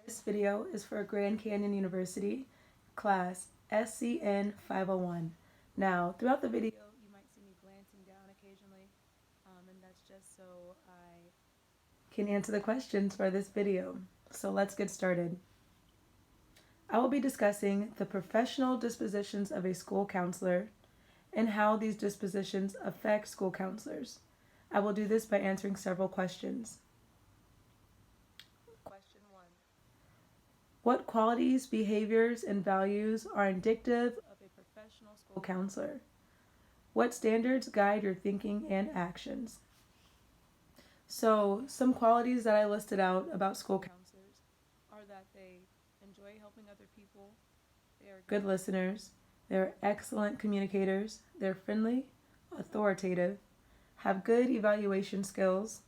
This video is for Grand Canyon University, class SCN 501. Now, throughout the video, you might see me glancing down occasionally, and that's just so I can answer the questions for this video. So let's get started. I will be discussing the professional dispositions of a school counselor and how these dispositions affect school counselors. I will do this by answering several questions. Question 1. What qualities, behaviors, and values are indicative of a professional school counselor? What standards guide your thinking and actions? So, some qualities that I listed out about school counselors are that they enjoy helping other people, they are good listeners, they're excellent communicators, they're friendly, authoritative, have good evaluation skills,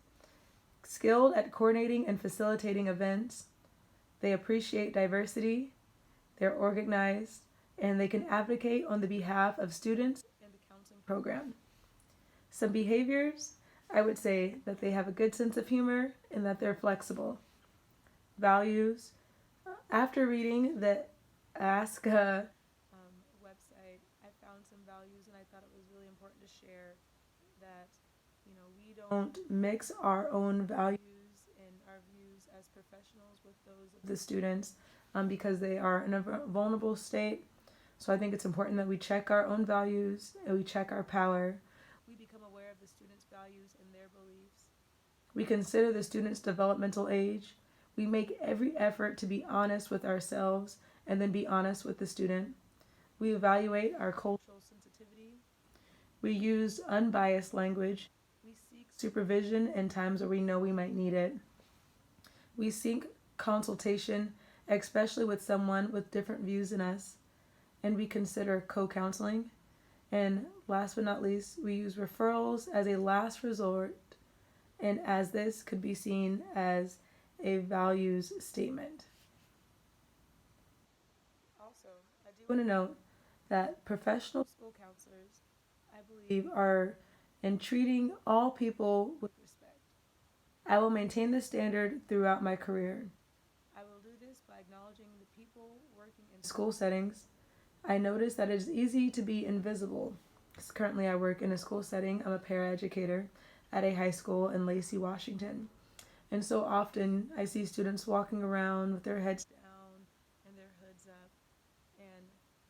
skilled at coordinating and facilitating events, they appreciate diversity, they're organized, and they can advocate on the behalf of students in the counseling program. Some behaviors, I would say that they have a good sense of humor and that they're flexible. Values, after reading the Ask website, I found some values and I thought it was really important to share that, we don't mix our own values and our views as professionals with those of the students because they are in a vulnerable state. So I think it's important that we check our own values and we check our power. We become aware of the students' values and their beliefs. We consider the student's developmental age. We make every effort to be honest with ourselves and then be honest with the student. We evaluate our cultural sensitivity. We use unbiased language. We seek supervision in times where we know we might need it. We seek consultation, especially with someone with different views than us. And we consider co-counseling. And last but not least, we use referrals as a last resort, and as this could be seen as a values statement. Also, I do want to note that professional school counselors, I believe, are in treating all people with respect. I will maintain this standard throughout my career. I will do this by acknowledging the people working in school settings. I notice that it is easy to be invisible. Currently, I work in a school setting. I'm a paraeducator at a high school in Lacey, Washington. And so often I see students walking around with their heads down and their hoods up and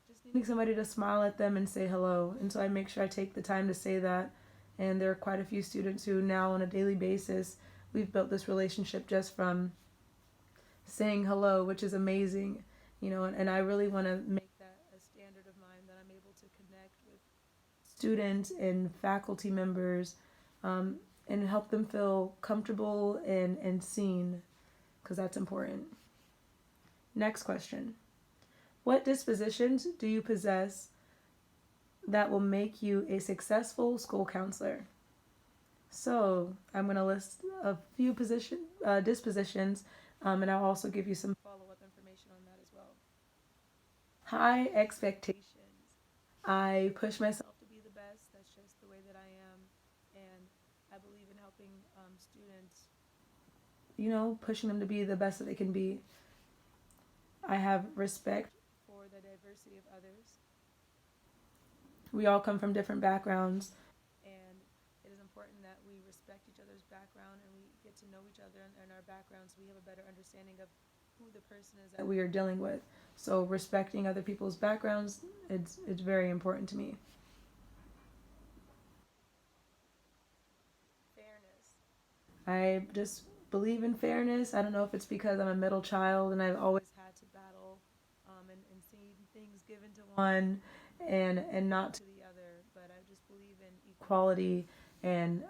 just needing somebody to smile at them and say hello. And so I make sure I take the time to say that. And there are quite a few students who now on a daily basis, we've built this relationship just from saying hello, which is amazing. And I really want to make that a standard of mine, that I'm able to connect with students and faculty members and help them feel comfortable and seen, because that's important. Next question. What dispositions do you possess that will make you a successful school counselor? So I'm going to list a few dispositions, and I'll also give you some follow-up information on that as well. High expectations. I push myself to be the best. That's just the way that I am. And I believe in helping students, pushing them to be the best that they can be. I have respect for the diversity of others. We all come from different backgrounds, and it is important that we respect each other's background and we get to know each other and our backgrounds so we have a better understanding of who the person is that we are dealing with. So respecting other people's backgrounds, it's very important to me. I just believe in fairness. I don't know if it's because I'm a middle child and I've always had to battle and see things given to one and not to the other. But I just believe in equality and,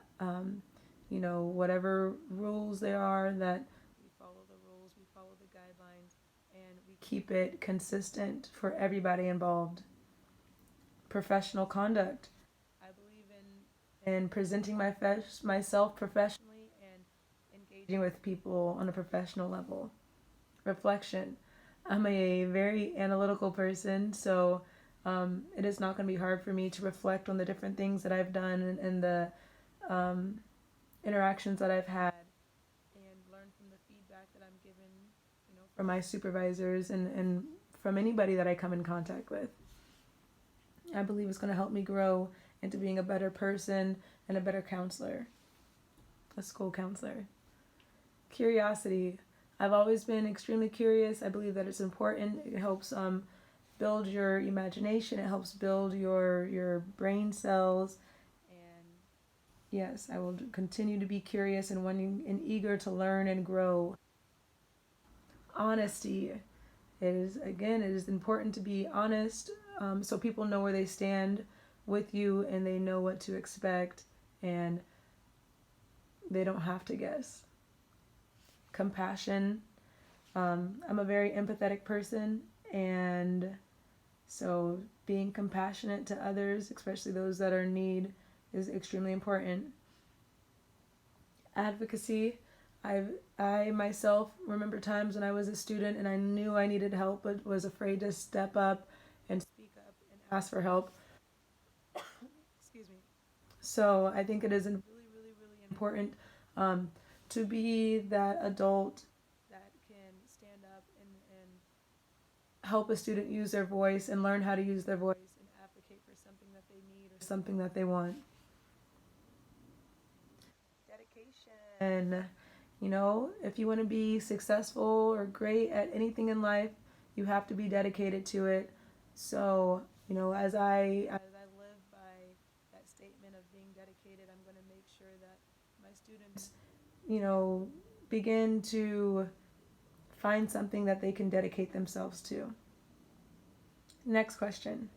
whatever rules there are, that we follow the rules, we follow the guidelines, and we keep it consistent for everybody involved. Professional conduct. I believe in presenting myself professionally and engaging with people on a professional level. Reflection. I'm a very analytical person, so it is not going to be hard for me to reflect on the different things that I've done and the interactions that I've had and learn from the feedback that I'm given, from my supervisors and from anybody that I come in contact with. I believe it's going to help me grow into being a better person and a better counselor, a school counselor. Curiosity. I've always been extremely curious. I believe that it's important. It helps build your imagination. It helps build your brain cells. And yes, I will continue to be curious and wanting and eager to learn and grow. Honesty. It is important to be honest, so people know where they stand with you and they know what to expect and they don't have to guess. Compassion. I'm a very empathetic person, and so being compassionate to others, especially those that are in need, is extremely important. Advocacy. I myself remember times when I was a student and I knew I needed help but was afraid to step up and speak up and ask for help. Excuse me. So I think it is really important um, to be that adult that can stand up and help a student use their voice and learn how to use their voice and advocate for something that they need or something that they want. Dedication. If you want to be successful or great at anything in life, you have to be dedicated to it. So, as I live by that statement of being dedicated, I'm going to make sure that my students, begin to find something that they can dedicate themselves to. Next question.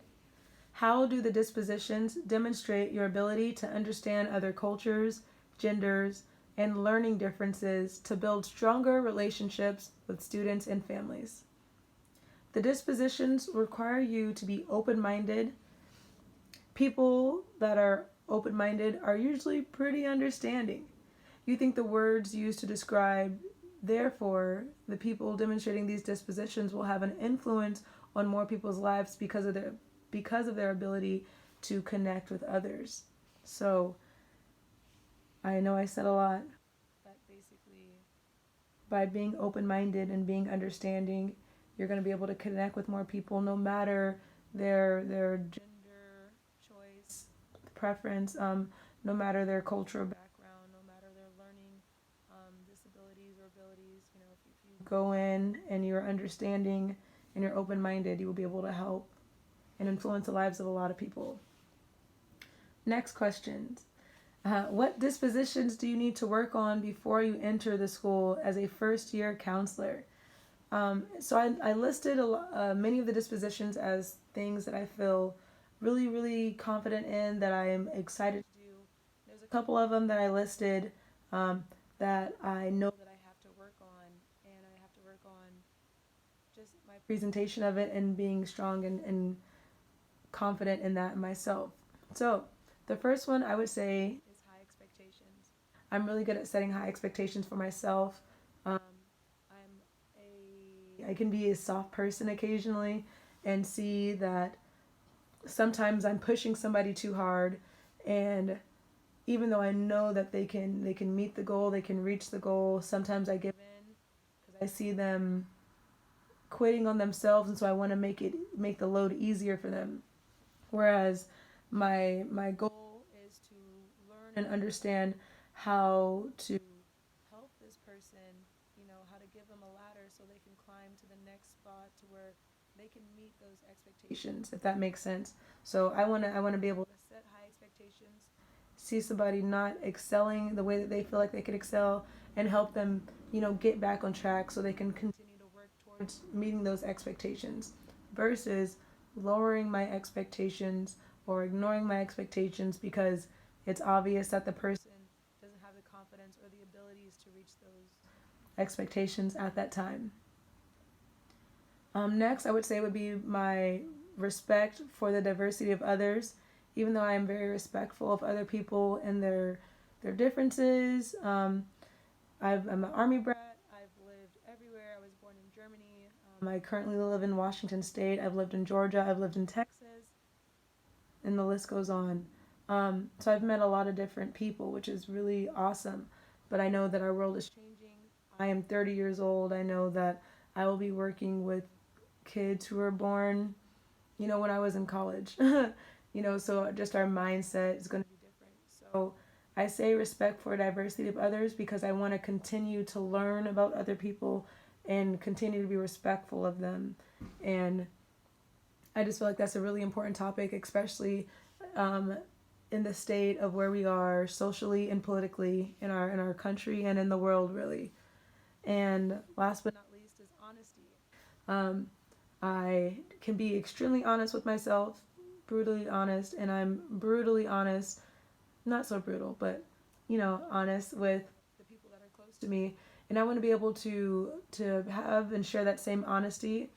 How do the dispositions demonstrate your ability to understand other cultures, genders, and learning differences to build stronger relationships with students and families? The dispositions require you to be open minded. People that are open minded are usually pretty understanding. You think the words used to describe, therefore, the people demonstrating these dispositions will have an influence on more people's lives because of their ability to connect with others. So, I know I said a lot, but basically, by being open minded and being understanding, you're going to be able to connect with more people no matter their gender choice, preference, no matter their cultural background, no matter their learning disabilities or abilities. If you go in and you're understanding and you're open minded, you will be able to help and influence the lives of a lot of people. Next question. What dispositions do you need to work on before you enter the school as a first year counselor? So I listed many of the dispositions as things that I feel really confident in, that I am excited to do. There's a couple of them that I listed that I know that I have to work on, and I have to work on just my presentation of it and being strong and confident in that myself. So the first one I would say is high expectations. I'm really good at setting high expectations for myself. Um, I can be a soft person occasionally and see that sometimes I'm pushing somebody too hard, and even though I know that they can meet the goal, they can reach the goal, sometimes I give in because I see them quitting on themselves, and so I want to make the load easier for them. Whereas my goal is to learn and understand how to help this person, how to give them a ladder so they can climb to the next spot to where they can meet those expectations, if that makes sense. So I want to be able to set high expectations, see somebody not excelling the way that they feel like they could excel, and help them, get back on track so they can continue to work towards meeting those expectations versus lowering my expectations or ignoring my expectations because it's obvious that the person doesn't have the confidence or the abilities to reach those expectations at that time. Next, I would say would be my respect for the diversity of others. Even though I am very respectful of other people and their differences, I'm an army brat. I've lived everywhere. I was born in Germany. I currently live in Washington State. I've lived in Georgia. I've lived in Texas, and the list goes on. So I've met a lot of different people, which is really awesome. But I know that our world is changing. I am 30 years old, I know that I will be working with kids who were born, when I was in college. So just our mindset is going to be different. So I say respect for diversity of others because I want to continue to learn about other people and continue to be respectful of them. And I just feel like that's a really important topic, especially um, in the state of where we are socially and politically in our country and in the world, really. And last but not least is honesty. Um, I can be extremely honest with myself, brutally honest, and I'm brutally honest, not so brutal, but honest with the people that are close to me. And I want to be able to have and share that same honesty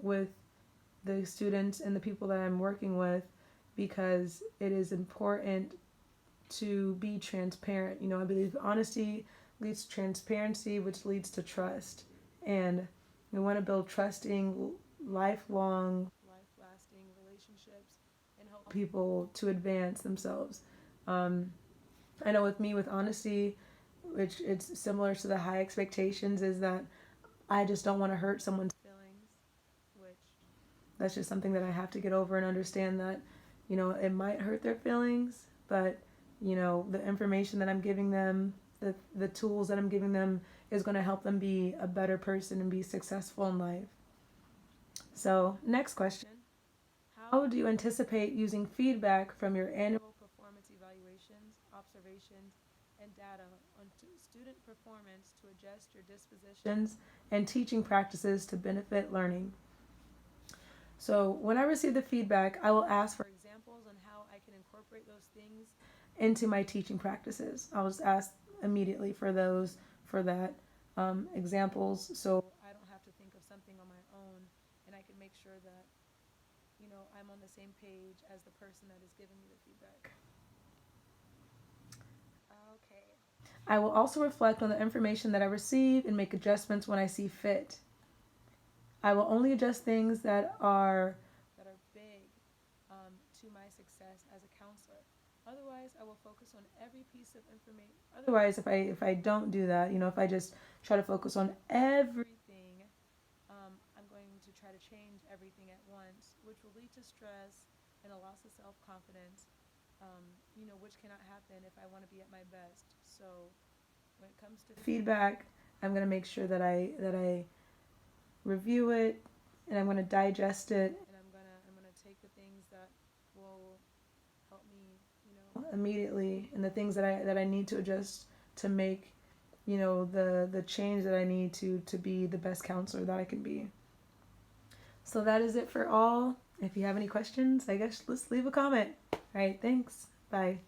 with the students and the people that I'm working with because it is important to be transparent. I believe honesty leads to transparency, which leads to trust. And we want to build trusting, lifelong, life lasting relationships and help people to advance themselves. Um, I know with me, with honesty, which it's similar to the high expectations, is that I just don't want to hurt someone's feelings, which that's just something that I have to get over and understand that, it might hurt their feelings, but, the information that I'm giving them, the tools that I'm giving them is going to help them be a better person and be successful in life. So, next question. How do you anticipate using feedback from your annual performance evaluations, observations, and data on student performance to adjust your dispositions and teaching practices to benefit learning? So when I receive the feedback, I will ask for examples on how I can incorporate those things into my teaching practices. I'll just ask immediately for that examples, so I don't have to think of something on my own, and I can make sure that I'm on the same page as the person that is giving me the feedback. Okay. I will also reflect on the information that I receive and make adjustments when I see fit. I will only adjust things that are big to my success as a counselor. Otherwise, I will focus on every piece of information. Otherwise, if I don't do that, if I just try to focus on everything, I'm going to try to change everything at once, which will lead to stress and a loss of self confidence. Which cannot happen if I want to be at my best. So, when it comes to feedback, I'm going to make sure that I review it, and I'm going to digest it, and I'm gonna take the things that will help me, immediately, and the things that I need to adjust to make, the change that I need to be the best counselor that I can be. So that is it for all. If you have any questions, I guess let's leave a comment. All right, thanks. Bye.